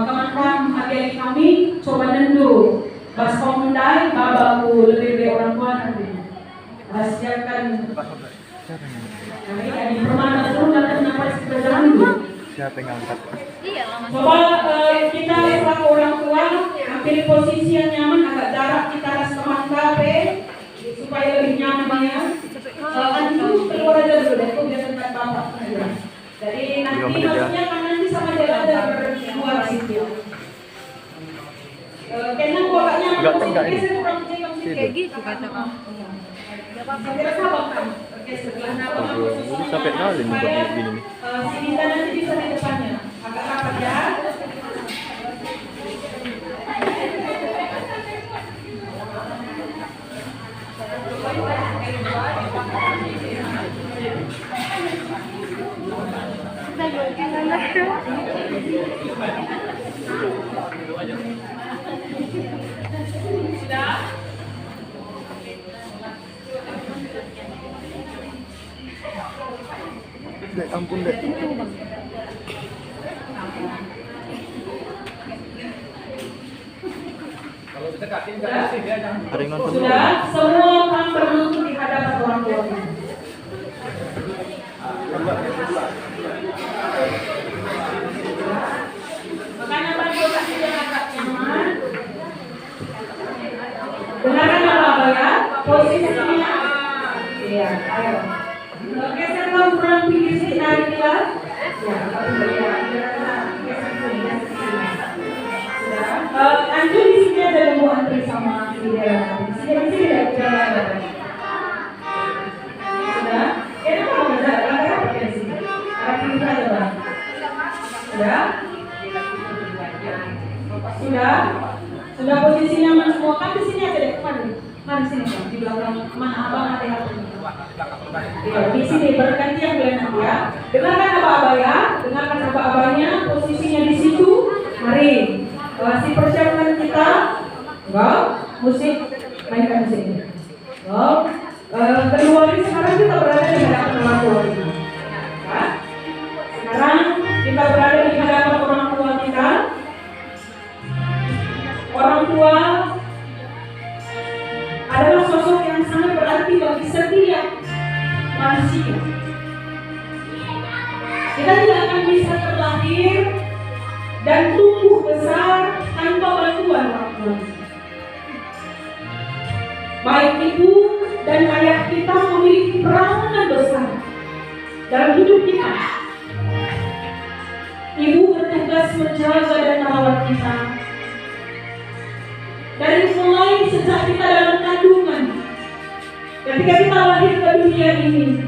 Maka mantan hari kami coba nendu. Pas komendai babaku lebih orang tua nanti. Rahasiakan. Kami permana pun datang dapat sekedar Siapa yang angkat? Coba kita selaku orang tua ambil posisi yang nyaman, agak jarak kita harus teman kafe supaya lebih nyaman ya. Anjing keluar aja dulu deh, aku biar tempat bapak. Jadi nanti maksudnya kan nanti sama jalan berdua situ. Karena gua gak nyaman posisi saya kurang kayak gitu kata kamu. Kira sabar kan? Oke sebelah nama posisi sampai kali nih buat gini nih. Sini nanti bisa di depannya. Agak rapat ya. Sudah? Dek, ampun dek. Ada yang nonton. Sudah, semua kan berlutut di hadapan orang tuanya. Makanya Pak Jokowi tidak agak nyaman. Dengarkan apa ya? Posisinya. Iya, ayo. Geser ke kurang pinggir sini dari dia. Ya, Anjur di sini ada nunggu antri sama dia. Di sini ada. Sudah? Kenapa mau ngejar? Apa di sini? Rapi aja bang. Sudah? Sudah posisi nyaman semua kan di sini aja deh. Mari sini bang, di belakang mana abang ada yang di sini bergantian boleh nanti ya. Dengarkan abah ya, dengarkan abahnya posisinya di situ. Mari. Si persiapan kita, musik, mainkan musik. Kedua ini sekarang kita berada di hadapan orang tua kita. Sekarang kita berada di hadapan orang tua kita. Orang tua adalah sosok yang sangat berarti bagi setiap manusia. Kita tidak akan bisa terlahir dan tumbuh besar tanpa bantuan orang tua. Baik ibu dan ayah kita memiliki peranan besar dalam hidup kita. Ibu bertugas menjaga dan merawat kita. Dari mulai sejak kita dalam kandungan, ketika kita lahir ke dunia ini,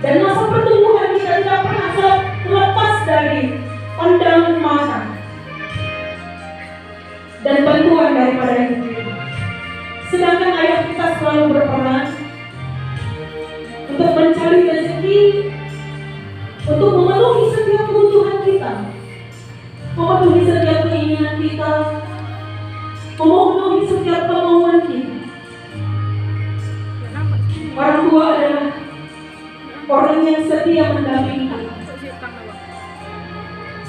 dan masa pertumbuhan kita tidak pernah terlepas dari pandangan mata dan bantuan daripada ibu. Sedangkan ayah kita selalu berperan untuk mencari rezeki, untuk memenuhi setiap kebutuhan kita, memenuhi setiap keinginan kita, memenuhi setiap kemauan kita. Orang tua adalah orang yang setia mendampingi kita.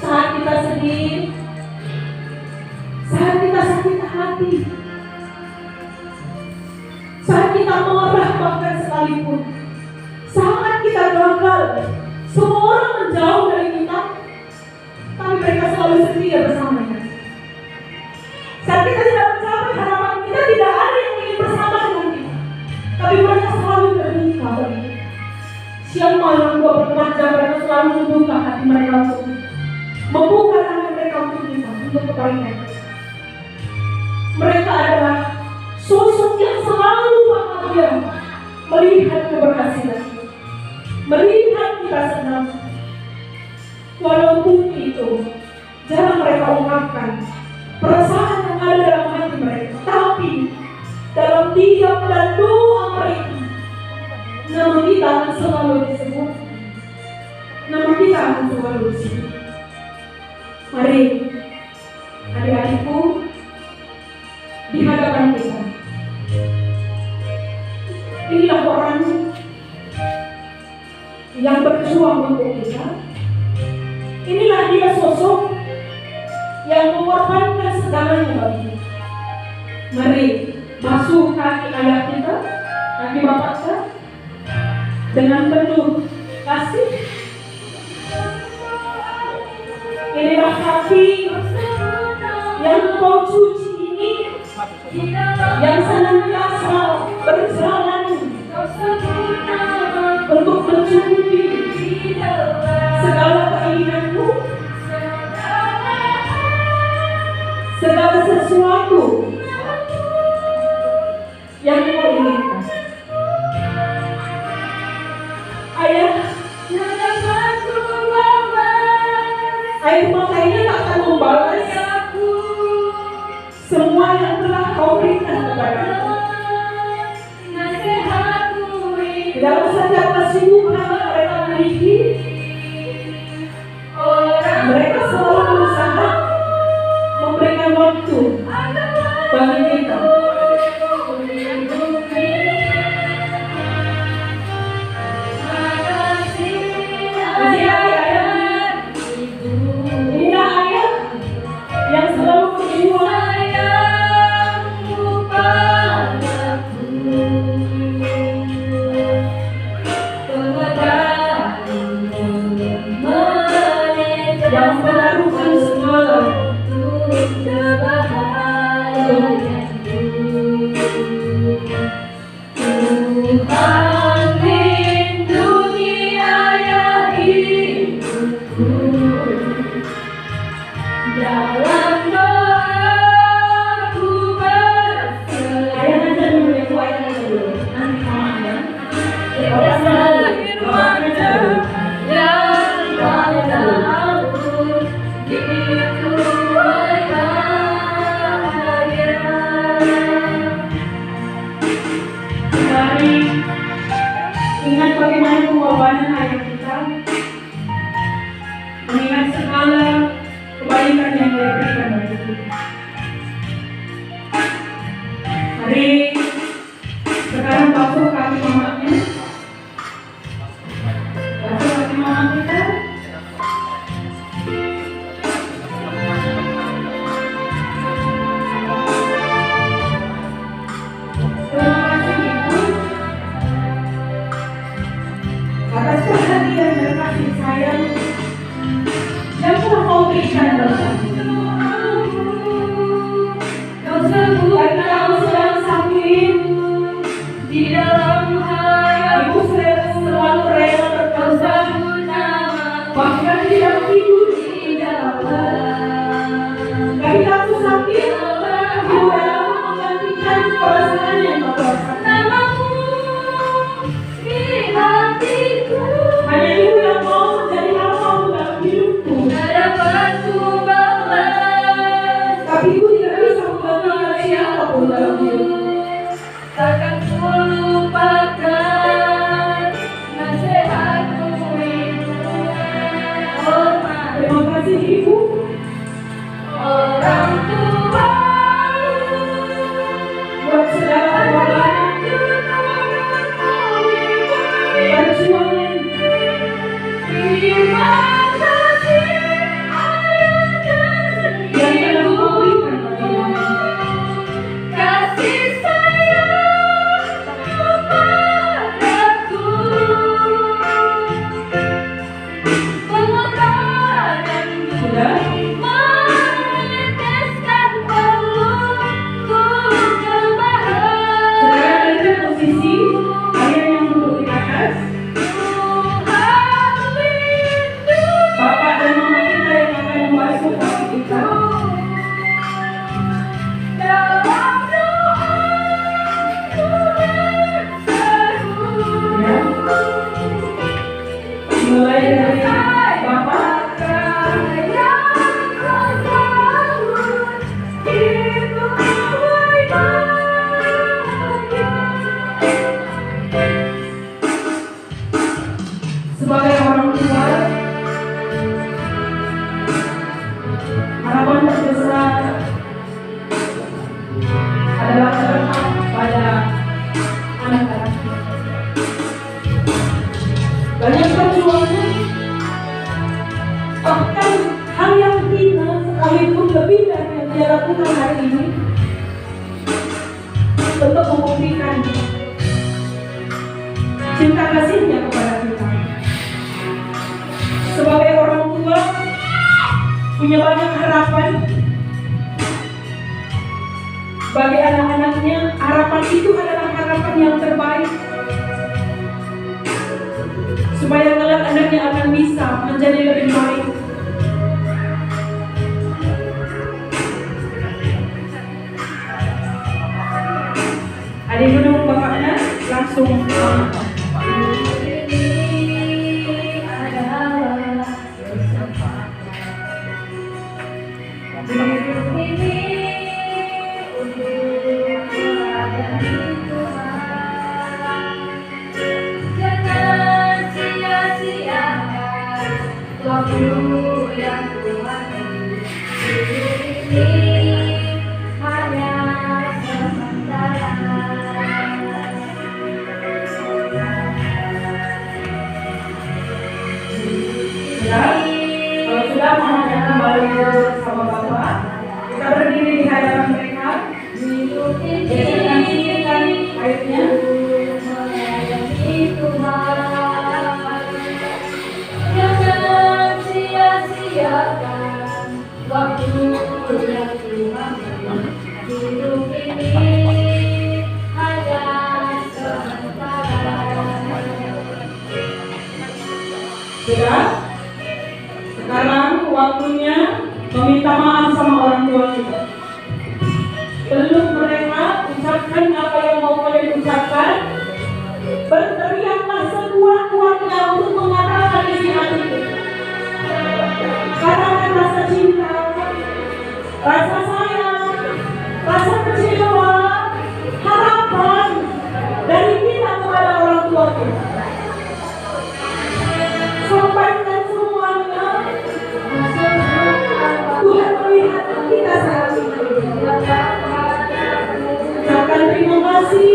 Saat kita sedih, saat kita sakit hati, saat kita marah bahkan sekalipun, saat kita gagal, semua orang menjauh dari kita, tapi mereka selalu setia bersamanya. Saat kita tidak mencapai harapan kita, tidak ada yang ingin bersama dengan kita, tapi mereka selalu terbuka bagi kita. Siang malam gua bekerja, mereka selalu membuka hati mereka untuk membuka tangan mereka untuk kita, untuk kebaikan. Mereka adalah sosok yang selalu bahagia melihat keberhasilan, melihat kita senang. Walaupun itu jarang mereka ungkapkan perasaan yang ada dalam hati mereka, tapi dalam diam dan doa mereka, nama kita akan selalu disebut, nama kita akan selalu disebut. Mari adik-adikku di hadapan kita, inilah orang yang berjuang untuk kita. Inilah dia sosok yang segalanya bagi kita. Mari basuh kaki ayah kita, kaki bapak kita, dengan penuh kasih. Inilah kaki yang kau cuci ini, yang senantiasa berjalan untuk mencukupi segala keinginanmu, segala sesuatu yang kau inginkan. Ayah, air mata ini tak akan membalas semua yang telah kau berikan kepadaku. Dalam setiap kesibukan yang mereka miliki, mereka selalu berusaha memberikan waktu bagi kita. Inilah ayah yang selalu berjuang yang menaruhkan segala Tuhan lindungi ayah hidupku, dalam doaku berserah. Ayah nanti dulu ya, Bu, ayah nanti dulu. Nanti mamanya. Bapak selalu. Bapak dulu. Mari ingat bagaimana pengorbanan ayah kita, mengingat segala kebaikan yang dia berikan bagi kita. Mari sekarang basuh kaki mamanya, basuh kaki mama kita. Terima kasih Ibu atas perhatian dan kasih sayang yang telah kau berikan dalam hati. Karena kau sedang sakit di dalam hati, Ibu selalu rela berkorban, bahkan tidak tidur di dalam ketika aku sakit, Ibu rela menggantikan perasaan yang kau rasakan. Hanya Ibu yang mau menjadi hamba dalam hidupku. Tapi Ibu tidak bisa menggantikan siapapun dalam hidupku. Takkan ku lupakan nasihatmu itu. Terima kasih Ibu. Orang tua Buat segala pengorbanan, perjuangan, terima kasih ayah dan yang telah ibu. kau berikan bagi kami. Kasih sayangmu padaku, pengorbananmu Sudah? lakukan hari ini untuk membuktikan cinta kasihnya kepada kita. Sebagai orang tua punya banyak harapan bagi anak-anaknya. Harapan itu adalah harapan yang terbaik supaya kelak anaknya akan bisa menjadi lebih baik. Adik duduk bapaknya langsung. Ini adalah kesempatan hidup ini untuk melayani Tuhan. Jangan sia-siakan waktu yang Tuhan beri. Hidup ini hanya sementara. Kalau sudah mau kembali bersama Bapak, kita berdiri di hadapan mereka. Hidup ini Kasihkan airnya. melayani Tuhan. Jangan sia-siakan waktu yang Tuhan beri. Hidup ini hanya sementara. Sudah? Sekarang waktunya meminta maaf sama orang tua kita. Peluk mereka, ucapkan apa yang mau kalian ucapkan. Berteriaklah sekuat-kuatnya untuk mengatakan isi hati itu. Karena rasa cinta, rasa sayang, rasa kecewa, harapan dari kita kepada orang tua kita. Sampaikan semuanya. Tuhan melihat kita saat ini. Ucapkan terima kasih.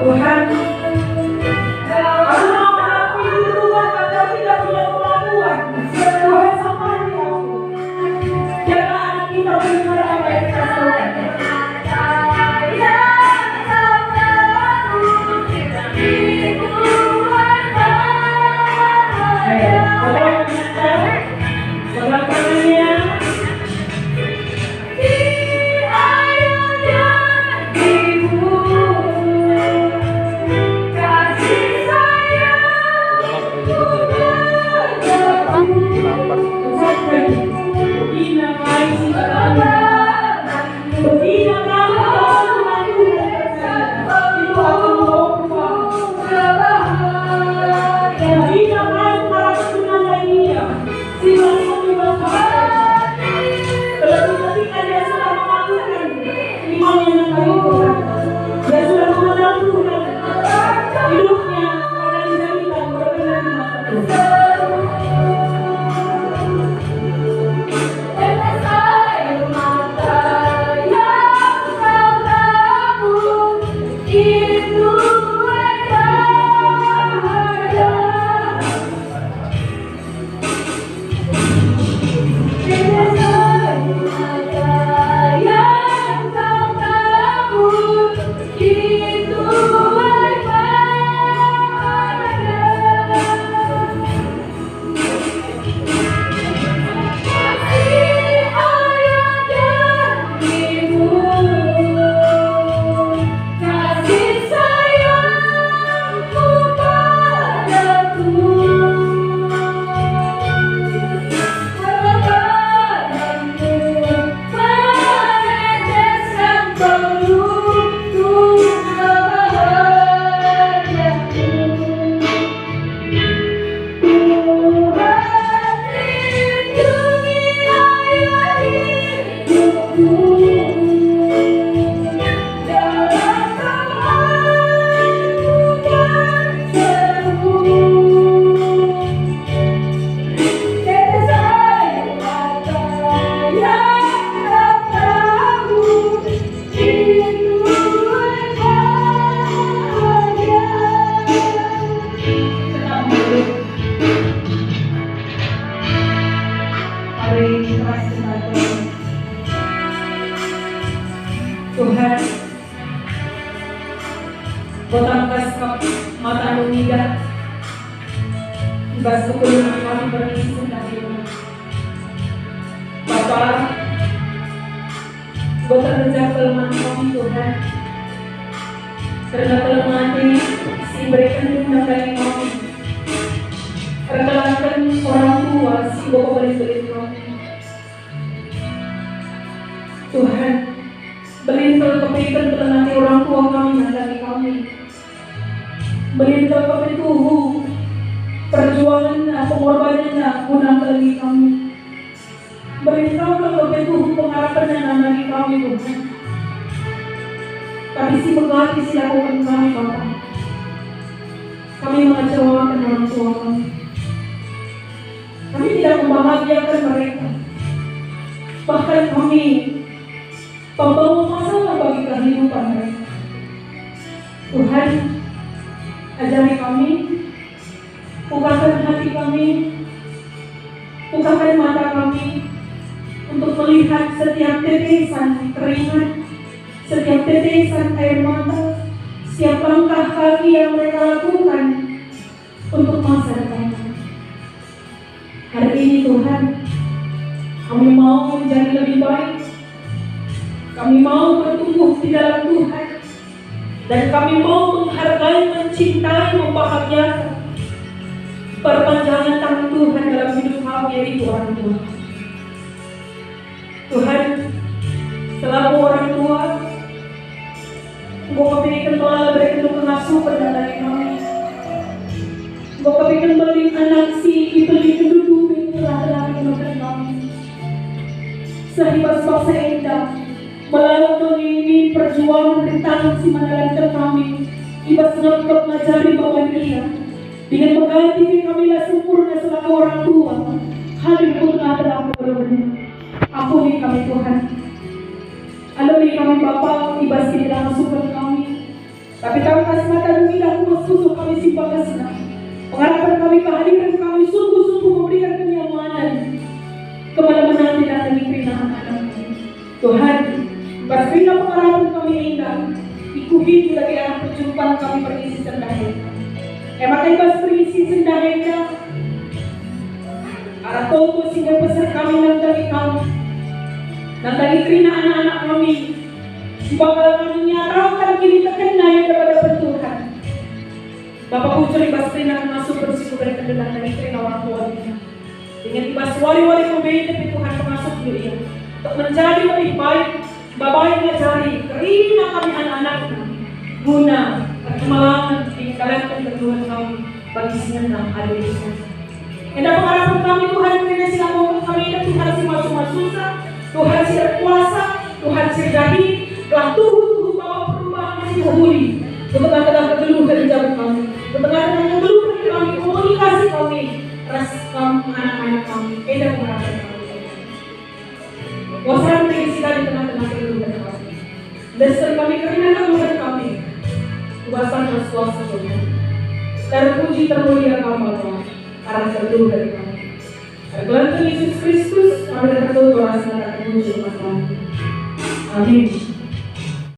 Tuhan, aku mau mengakui di rumah Ibas keperluan kami berisi Tuhan. Bapak, Engkau terkejar kelemahan kami Tuhan. Karena kelemahan ini berikan Tuhan dari kami. Perkenalkan orang tua si Bapak beri kami. Tuhan, berikan kebaikan nanti orang tua kami dari kami. Berikan kami Tuhan perjuangan pengorbanannya guna bagi kami. Berikan kami Tuhan pengharapan dari kami Tuhan. Kami si berkati silakan kami Bapak. Kami mengecewakan orang tua kami. Kami tidak membahagiakan mereka. Bahkan kami membawa masalah bagi kehidupan mereka. Tuhan, ajari kami, bukakan hati kami, bukakan mata kami untuk melihat setiap tetesan keringat, setiap tetesan air mata, setiap langkah kaki yang mereka lakukan untuk masa depan. Hari ini Tuhan, kami mau menjadi lebih baik. Kami mau bertumbuh di dalam Tuhan. Dan kami mau menghargai, mencintai, membahagiakan perpanjangan tangan Tuhan dalam hidup kami, yaitu orang tua. Tuhan, selalu orang tua, Engkau kepingin malah berikan pengasuhan dari kami. Engkau kepingin beri anak si dibeli penduduk yang telah kami. Sehingga sebab indah melalui ini perjuangan rintangan si menjalankan kami. Iba senang untuk mengajari bahwa dia dengan mengganti kami lah sempurna selaku orang tua. Hadir pun ada aku berdoa. Ampuni kami Tuhan. Alami kami Bapa, ibas tidak masukkan kami. Tapi kami kasih mata demi dan susu kami simpan kasih. Pengharapan kami kehadiran kami sungguh-sungguh memberikan kenyamanan kepada menanti dan negeri anak-anak. Tuhan, pastinya pengharapan kami indah. Ikuti lagi anak perjumpaan kami berisi sendahnya. Maka ibas berisi sendahnya. Arah toto sehingga pesan kami nanti kami. Dan dari kerina anak-anak kami bakal kami nyatakan kini terkena yang daripada Tuhan. Bapak Pucur ibas kerina masuk bersikup dari kendelan dari kerina orang tua dia. Dengan ibas wali-wali pembeda Tuhan termasuk dia. Untuk menjadi lebih baik, Bapak yang mencari kerina kami anak-anaknya guna perkembangan di kalian Tuhan kami bagi senang adil. Yang pengharapan kami Tuhan kerina silakan kami dan Tuhan si masuk-masuknya. Tuhan siap kuasa, Tuhan siap jadi, telah tubuh bawa perubahan masih kehuli. Tengah-tengah kegeluh dari jauh kami, tengah-tengah kegeluh dari kami, komunikasi kami, respon anak-anak kami, edah mengharapan kami. Wasaran terisi di tengah-tengah kegeluh dari kami. Dasar kami kerana kegeluhan kami, kuasa dan kuasa Tuhan. Terpuji termulia kami Tuhan, arah kegeluh dari kami. Tuhan Yesus Kristus, kami berdoa dan memuji Tuhan. Amin.